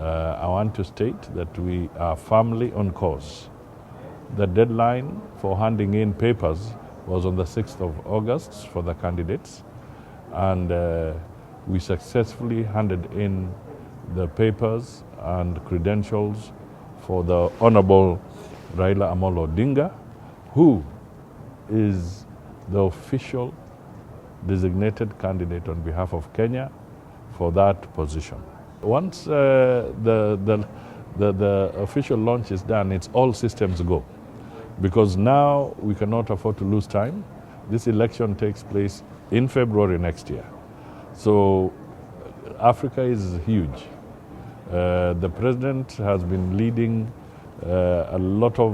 I want to state that we are firmly on course. The deadline for handing in papers was on the 6th of August for the candidates, and we successfully handed in the papers and credentials for the Honorable Raila Amolo Odinga, who is the official designated candidate on behalf of Kenya for that position. Once the official launch is done, it's all systems go, because now we cannot afford to lose time. This election takes place in February next year. So Africa is huge. The president has been leading a lot of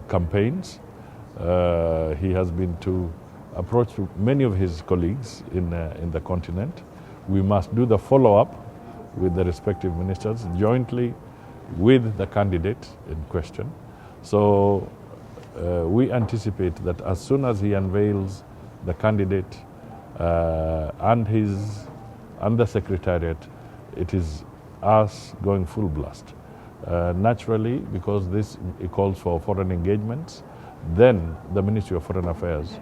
campaigns. He has been to approach many of his colleagues in the continent. We must do the follow-up with the respective ministers jointly with the candidate in question. So we anticipate that as soon as he unveils the candidate and the secretariat, it is us going full blast. Naturally, because this calls for foreign engagements, then the Ministry of Foreign Affairs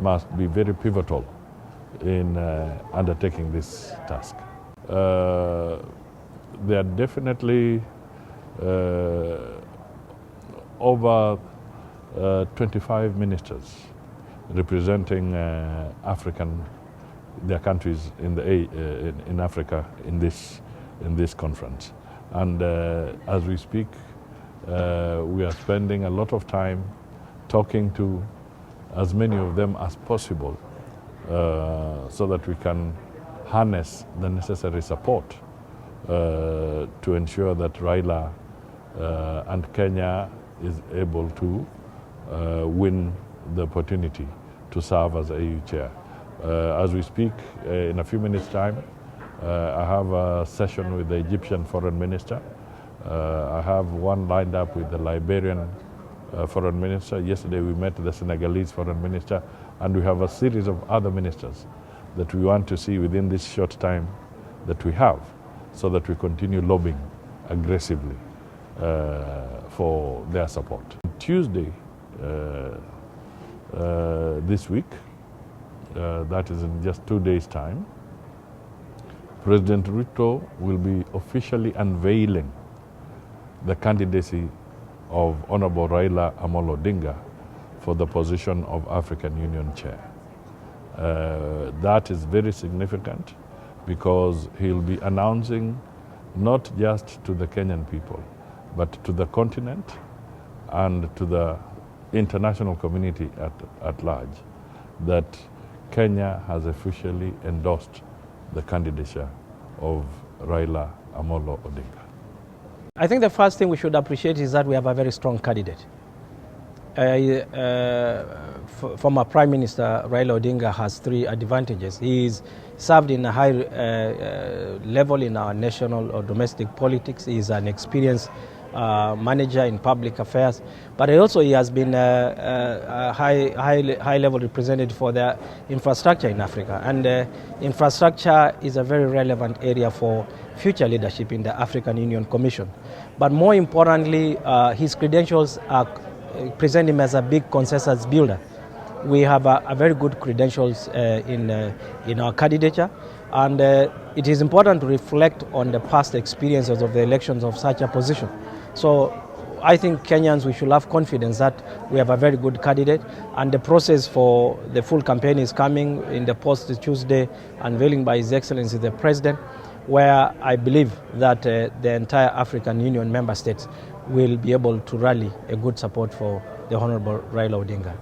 must be very pivotal in undertaking this task. There are definitely over 25 ministers representing their countries in Africa in this conference. And as we speak, we are spending a lot of time talking to as many of them as possible so that we can harness the necessary support to ensure that Raila and Kenya is able to win the opportunity to serve as AU chair. As we speak, in a few minutes' time, I have a session with the Egyptian foreign minister. I have one lined up with the Liberian foreign minister. Yesterday we met the Senegalese foreign minister, and we have a series of other ministers that we want to see within this short time that we have, so that we continue lobbying aggressively for their support. Tuesday this week, that is in just 2 days' time, President Ruto will be officially unveiling the candidacy of Honorable Raila Amolo Odinga for the position of African Union Chair. That is very significant because he'll be announcing not just to the Kenyan people, but to the continent and to the international community at large, that Kenya has officially endorsed the candidature of Raila Amolo Odinga. I think the first thing we should appreciate is that we have a very strong candidate. Former Prime Minister Raila Odinga has 3 advantages. He's served in a high level in our national or domestic politics. He's an experienced manager in public affairs, but also he has been a high level representative for the infrastructure in Africa, and infrastructure is a very relevant area for future leadership in the African Union Commission. But more importantly, his credentials present him as a big consensus builder. We have a very good credentials in our candidature, and it is important to reflect on the past experiences of the elections of such a position. So I think Kenyans, we should have confidence that we have a very good candidate, and the process for the full campaign is coming in the post-Tuesday unveiling by His Excellency the President, where I believe that the entire African Union member states will be able to rally a good support for the Honorable Raila Odinga.